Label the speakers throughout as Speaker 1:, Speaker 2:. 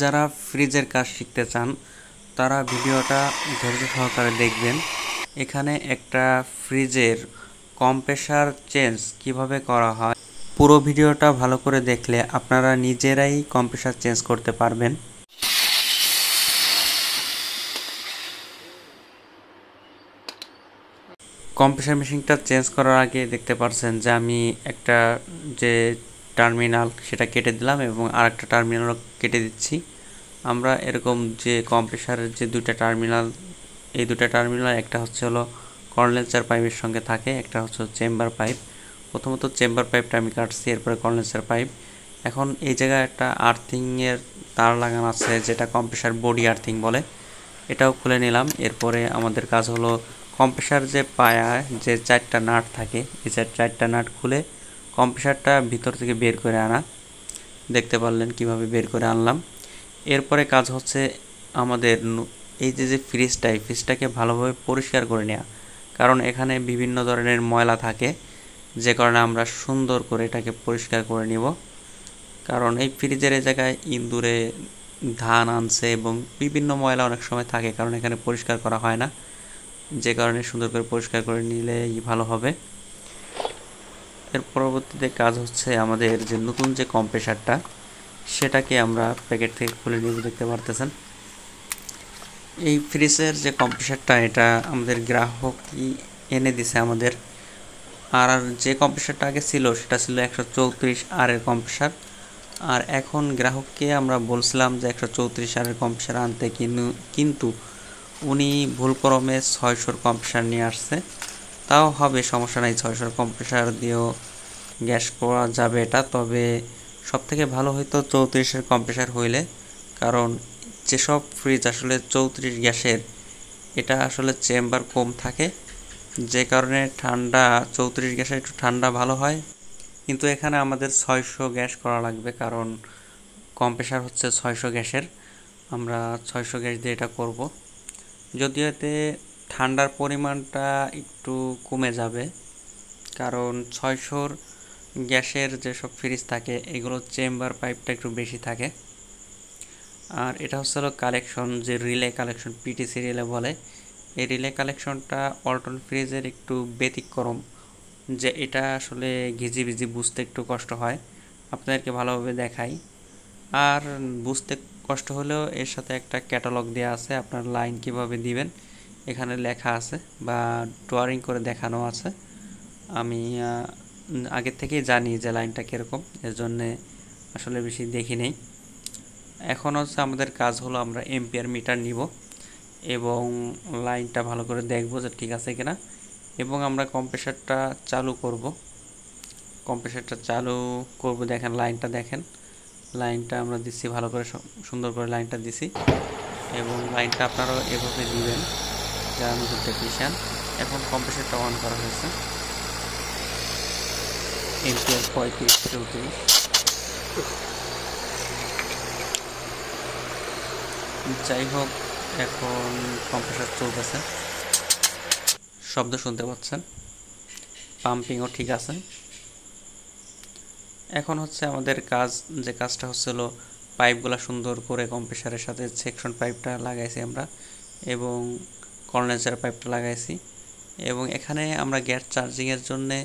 Speaker 1: যারা ফ্রিজের কাজ শিখতে চান তারা ভিডিওটা ধৈর্য সহকারে দেখবেন। এখানে একটা ফ্রিজের কম্প্রেসার চেঞ্জ কিভাবে করা হয়, পুরো ভিডিওটা ভালো করে দেখলে আপনারা নিজেরাই কম্প্রেসার চেঞ্জ করতে পারবেন। কম্প্রেসার মেশিনটা চেঞ্জ করার আগে দেখতে পাচ্ছেন যে আমি একটা যে টার্মিনাল সেটা কেটে দিলাম এবং আরেকটা টার্মিনালও কেটে দিচ্ছি। আমরা এরকম যে কম্প্রেসারের যে দুইটা টার্মিনাল, এই দুটো টার্মিনাল একটা হচ্ছে হলো কন্ডেন্সার পাইপের সঙ্গে থাকে, একটা হচ্ছে চেম্বার পাইপ। প্রথমত চেম্বার পাইপটা আমি কাটছি, এরপরে কন্ডেন্সার পাইপ। এখন এই জায়গায় একটা আর্থিংয়ের তার লাগানো আছে যেটা কম্প্রেসার বডি আর্থিং বলে, এটাও খুলে নিলাম। এরপরে আমাদের কাজ হলো কম্প্রেসার যে পায়ায় যে চারটা নাট থাকে এই চারটা নাট খুলে কম্প্রেসারটা ভিতর থেকে বের করে আনা। দেখতে পারলেন কিভাবে বের করে আনলাম। এরপরে কাজ হচ্ছে আমাদের এই যে ফ্রিজটাকে ভালোভাবে পরিষ্কার করে নেওয়া, কারণ এখানে বিভিন্ন ধরনের ময়লা থাকে, যে কারণে আমরা সুন্দর করে এটাকে পরিষ্কার করে নিব। কারণ এই ফ্রিজের এই জায়গায় ইঁদুরে ধান আনছে এবং বিভিন্ন ময়লা অনেক সময় থাকে, কারণ এখানে পরিষ্কার করা হয় না, যে কারণে সুন্দর করে পরিষ্কার করে নিলেই ভালো হবে। এর পরবর্তীতে কাজ হচ্ছে আমাদের যে নতুন যে কম্প্রেসারটা সেটাকে আমরা প্যাকেট থেকে খুলে নিয়ে দেখতে পারতেছেন। এই ফ্রিজের যে কম্প্রেসারটা এটা আমাদের গ্রাহকই এনে দিছে আমাদের। আর যে কম্প্রেসারটা আগে ছিল সেটা ছিল 134 আর এর কম্প্রেসার, আর এখন গ্রাহককে আমরা বলছিলাম যে 134 আর এর কম্প্রেসার আনতে, কিন্তু উনি ভুলক্রমে 600 কম্প্রেসার নিয়ে আসছে। তাও হবে, সমস্যা নাই, 600 কম্প্রেসার দিয়েও গ্যাস করা যাবে এটা। তবে সবথেকে ভালো হইতো 34-এর কম্প্রেসার হইলে, কারণ যেসব ফ্রিজ আসলে 34 গ্যাসের এটা আসলে চেম্বার কম থাকে, যে কারণে ঠান্ডা 34 গ্যাসে একটু ঠান্ডা ভালো হয়। কিন্তু এখানে আমাদের 600 গ্যাস করা লাগবে, কারণ কম্প্রেসার হচ্ছে 600 গ্যাসের। আমরা 600 গ্যাস দিয়ে এটা করব। যদিও এতে ঠান্ডার পরিমাণটা একটু কমে যাবে, কারণ 600 গ্যাসের যেসব ফ্রিজ থাকে এগুলো চেম্বার পাইপটা একটু বেশি থাকে। আর এটা হচ্ছে হলো কালেকশন, যে রিলে কালেকশন পিটিসি রিলে বলে, এই রিলে কালেকশনটা ওয়ালটন ফ্রিজের একটু ব্যতিক্রম, যে এটা আসলে ঘিজিবিজি বুঝতে একটু কষ্ট হয়। আপনাদেরকে ভালোভাবে দেখাই। আর বুঝতে কষ্ট হলেও এর সাথে একটা ক্যাটালগ দেওয়া আছে, আপনার লাইন কিভাবে দিবেন এখানে লেখা আছে বা ড্রয়িং করে দেখানো আছে। আমি আগে থেকেই জানি যে লাইনটা কীরকম, এর জন্যে আসলে বেশি দেখি নেই। এখন হচ্ছে আমাদের কাজ হলো আমরা এম্পিয়ার মিটার নিব এবং লাইনটা ভালো করে দেখব যে ঠিক আছে কিনা, এবং আমরা কম্প্রেসারটা চালু করব। দেখেন লাইনটা, দেখেন লাইনটা আমরা দিচ্ছি ভালো করে, সুন্দর করে লাইনটা দিছি, এবং লাইনটা আপনারাও এভাবে দিবেন যারা নতুন টেকনিশিয়ান। এখন কম্প্রেসারটা অন করা হয়েছে, এম্পিয়ার 35-34। যাই হোক, এখন কম্প্রেসার চলতেছে, শব্দ শুনতে পাচ্ছেন, পাম্পিংও ঠিক আছে। এখন হচ্ছে আমাদের কাজ, যে কাজটা হচ্ছিল পাইপগুলো সুন্দর করে কম্প্রেসারের সাথে সেকশন পাইপটা লাগাইছি আমরা, এবং কন্ডেন্সার পাইপটা লাগাইছি, এবং এখানে আমরা গ্যাস চার্জিংয়ের জন্যে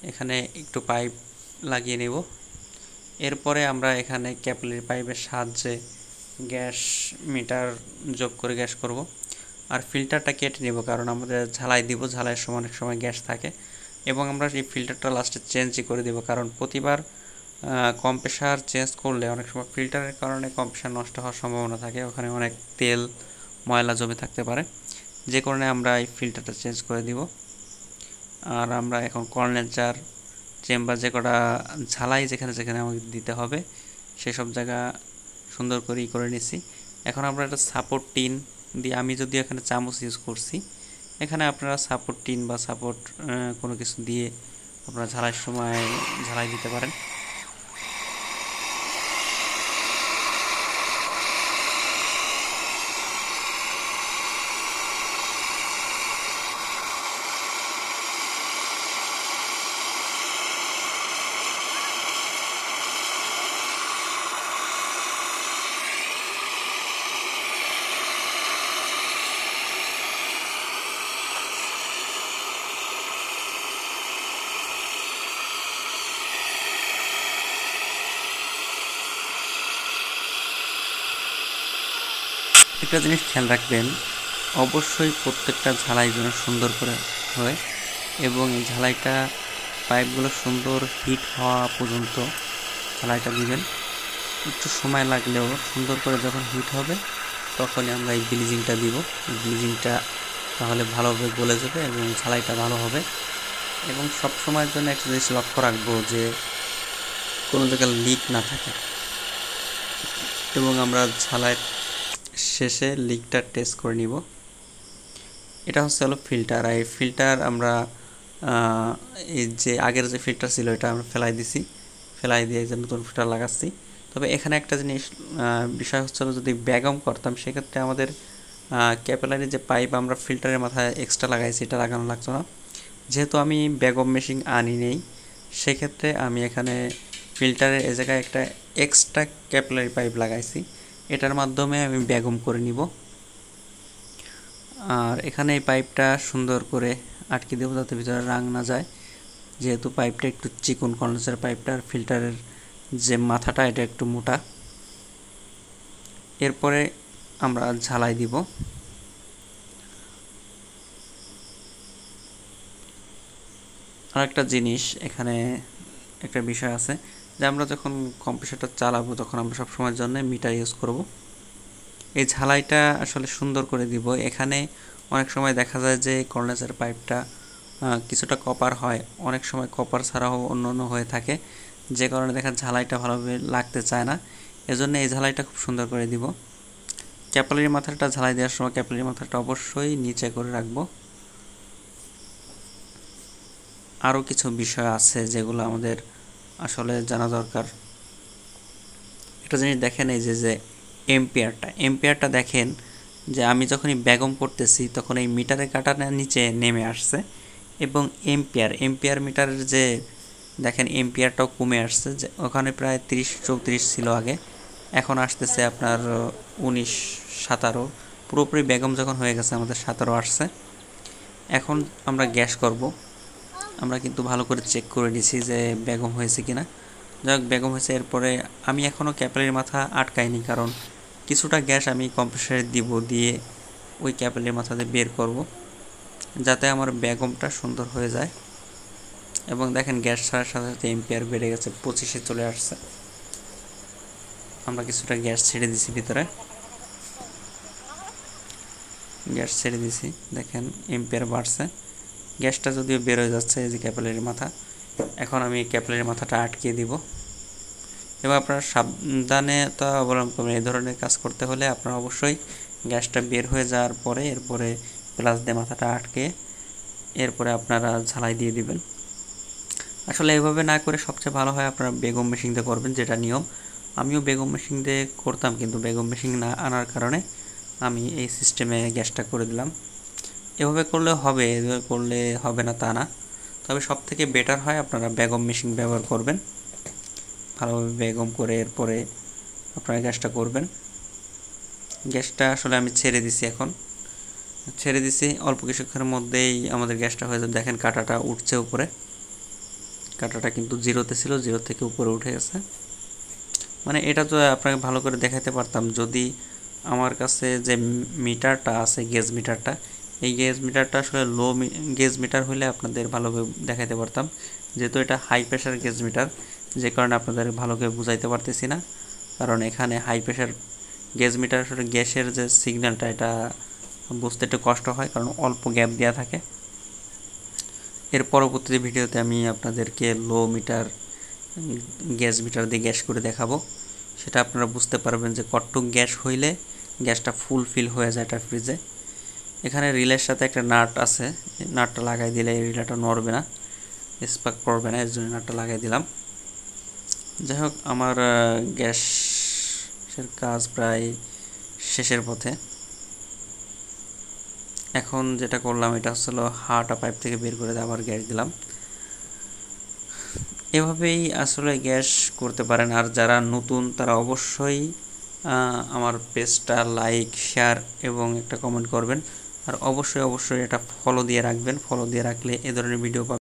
Speaker 1: এখানে একটু পাইপ লাগিয়ে নেব। এরপরে আমরা এখানে ক্যাপিলারি পাইপের সাহায্যে গ্যাস মিটার যোগ করে গ্যাস করব। আর ফিল্টারটা কেটে নেব, কারণ আমাদের ঝালাই দিব, ঝালাইয়ের সময় অনেক সময় গ্যাস থাকে, এবং আমরা এই ফিল্টারটা লাস্টে চেঞ্জই করে দেব, কারণ প্রতিবার কম্প্রেসার চেঞ্জ করলে অনেক সময় ফিল্টারের কারণে কম্প্রেসার নষ্ট হওয়ার সম্ভাবনা থাকে, ওখানে অনেক তেল ময়লা জমে থাকতে পারে, যে কারণে আমরা এই ফিল্টারটা চেঞ্জ করে দিব। আর আমরা এখন কন্ডেন্সার চেম্বার যে কটা ঝালাই যেখানে যেখানে আমাকে দিতে হবে সেসব জায়গা সুন্দর করে করে নিছি। এখন আমরা একটা সাপোর্ট টিন দিয়ে, আমি যদি এখানে চামচ ইউজ করছি, এখানে আপনারা সাপোর্ট টিন বা সাপোর্ট কোনো কিছু দিয়ে আপনারা ঝালাইয়ের সময় ঝালাই দিতে পারেন। একটা জিনিস খেয়াল রাখবেন, অবশ্যই প্রত্যেকটা ঝালাই যেন সুন্দর করে হয় এবং এই ঝালাইটা পাইপগুলো সুন্দর হিট হওয়া পর্যন্ত ঝালাইটা দিবেন। একটু সময় লাগলেও সুন্দর করে যখন হিট হবে তখনই আমরা এই ব্লিচিংটা দিব। এই ব্লিচিংটা তাহলে ভালোভাবে গলে যাবে এবং ঝালাইটা ভালো হবে। এবং সব সময়ের জন্য একটা জিনিস লক্ষ্য রাখবো যে কোনো জায়গায় লিক না থাকে এবং আমরা ঝালাই শেষে লিকটা টেস্ট করে নিব। এটা হলো ফিল্টার। আর এই ফিল্টার আমরা এই যে আগের যে ফিল্টার ছিল এটা আমরা ফেলাই দিয়ে যে নতুন ফিল্টার লাগাচ্ছি। তবে এখানে একটা জিনিস বিষয় হচ্ছিল, যদি ব্যাগম করতাম সেক্ষেত্রে আমাদের ক্যাপিলারি যে পাইপ আমরা ফিল্টারের মাথায় এক্সট্রা লাগাইছি এটা লাগানো লাগতো না। যেহেতু আমি ব্যাগম মেশিন আনি নেই সেক্ষেত্রে আমি এখানে ফিল্টারের এই জায়গায় একটা এক্সট্রা ক্যাপিলারি পাইপ লাগাইছি, এটার মাধ্যমে আমি ব্যাগম করে নিব। আর এখানে এই পাইপটা সুন্দর করে আটকে দেবো যাতে ভিতরে রাং না যায়, যেহেতু পাইপটা একটু চিকন কন্ডেন্সার পাইপটা, আর ফিল্টারের যে মাথাটা এটা একটু মোটা। এরপরে আমরা ঝালাই দিব। আর একটা জিনিস এখানে একটা বিষয় আছে যে আমরা যখন কম্প্রেসারটা চালাবো তখন আমরা সবসময়ের জন্য মিটার ইউজ করব। এই ঝালাইটা আসলে সুন্দর করে দিব। এখানে অনেক সময় দেখা যায় যে কন্ডেন্সার পাইপটা কিছুটা কপার হয়, অনেক সময় কপার ছাড়াও অন্য অন্য হয়ে থাকে, যে কারণে দেখা ঝালাইটা ভালোভাবে লাগতে চায় না। এজন্য এই ঝালাইটা খুব সুন্দর করে দিব। ক্যাপিলারি মাথাটা ঝালাই দেওয়ার সময় ক্যাপিলারি মাথাটা অবশ্যই নিচে করে রাখবো। আরও কিছু বিষয় আছে যেগুলো আমাদের আসলে জানা দরকার। একটা জিনিস দেখেন, এই যে এম্পিয়ারটা দেখেন যে আমি যখনই ব্যাগম করতেছি তখন এই মিটারের কাঁটাটা নিচে নেমে আসছে এবং এম্পিয়ার মিটারের যে দেখেন এম্পিয়ারটাও কমে আসছে, যে ওখানে প্রায় 30-34 ছিল আগে, এখন আসতেছে আপনার 19-17। পুরোপুরি ব্যাগম যখন হয়ে গেছে আমাদের 17 আসছে। এখন আমরা গ্যাস করব। আমরা কিন্তু ভালো করে চেক করে নিছি যে বেগম হয়েছে কিনা। যাক বেগম হয়েছে। এরপরে আমি এখনও ক্যাপিলারির মাথা আটকাইনি, কারণ কিছুটা গ্যাস আমি কম্প্রেসারে দিয়ে ওই ক্যাপিলারির মাথাতে বের করব যাতে আমার বেগমটা সুন্দর হয়ে যায়। এবং দেখেন গ্যাস ছাড়ার সাথে সাথে এম্পিয়ার বেড়ে গেছে, 25-এ চলে আসছে। আমরা কিছুটা গ্যাস ছেড়ে দিছি ভিতরে, গ্যাস ছেড়ে দিছি, দেখেন এম্পিয়ার বাড়ছে। গ্যাসটা যদিও বের হয়ে যাচ্ছে এই যে ক্যাপিলারির মাথা। এখন আমি ক্যাপিলারির মাথাটা আটকে দিব। এবং আপনারা সাবধানে তা অবলম্বন করবেন। এই ধরনের কাজ করতে হলে আপনারা অবশ্যই গ্যাসটা বের হয়ে যাওয়ার পরে এরপরে প্লাস দিয়ে মাথাটা আটকে এরপরে আপনারা ঝালাই দিয়ে দিবেন। আসলে এভাবে না করে সবচেয়ে ভালো হয় আপনারা বেগম মেশিন দিয়ে করবেন, যেটা নিয়ম। আমিও বেগম মেশিন দিয়ে করতাম, কিন্তু বেগম মেশিন না আনার কারণে আমি এই সিস্টেমে গ্যাসটা করে দিলাম। এভাবে করলে হবে, এভাবে করলে হবে না তা না, তবে সব থেকে বেটার হয় আপনারা বেগম মেশিন ব্যবহার করবেন। ভালোভাবে বেগম করে এরপরে আপনারা গ্যাসটা করবেন। গ্যাসটা আসলে আমি ছেড়ে দিছি, এখন ছেড়ে দিছি, অল্প কিছুক্ষণের মধ্যেই আমাদের গ্যাসটা হয়ে যাবে। দেখেন কাঁটাটা উঠছে উপরে, কাঁটাটা কিন্তু জিরোতে ছিল, জিরো থেকে উপরে উঠে গেছে। মানে এটা তো আপনাকে ভালো করে দেখাতে পারতাম যদি আমার কাছে যে মিটারটা আছে, গেজ মিটারটা, এই গেজ মিটারটা আসলে লো গেজ মিটার হলে আপনাদের ভালোভাবে দেখাতে পারতাম। যেহেতু এটা হাই প্রেশার গেজ মিটার, যে কারণে আপনাদের ভালোভাবে বুঝাইতে পারতেছি না, কারণ এখানে হাই প্রেশার গেজ মিটার আসলে গ্যাসের যে সিগন্যালটা এটা বুঝতে একটু কষ্ট হয়, কারণ অল্প গ্যাপ দেওয়া থাকে। এর পরবর্তী ভিডিওতে আমি আপনাদেরকে লো মিটার গ্যাস মিটার দিয়ে গ্যাস করে দেখাবো, সেটা আপনারা বুঝতে পারবেন যে কতটুক গ্যাস হইলে গ্যাসটা ফুলফিল হয়ে যায় এটা ফ্রিজে। এখানে রিলের সাথে একটা নাট আছে, নাটটা লাগাই দিলে এই রিলেটা নড়বে না, স্পার্ক করবে না, এর জন্য নাটটা লাগাই দিলাম। যাই হোক, আমার গ্যাসের কাজ প্রায় শেষের পথে। এখন যেটা করলাম এটা হচ্ছিল হাওয়াটা পাইপ থেকে বের করে আবার গ্যাস দিলাম। এভাবেই আসলে গ্যাস করতে পারেন। আর যারা নতুন তারা অবশ্যই আমার পেজটা লাইক, শেয়ার এবং একটা কমেন্ট করবেন। আর অবশ্যই এটা ফলো দিয়ে রাখবেন। ফলো দিয়ে রাখলে এ ধরনের ভিডিও পাবেন।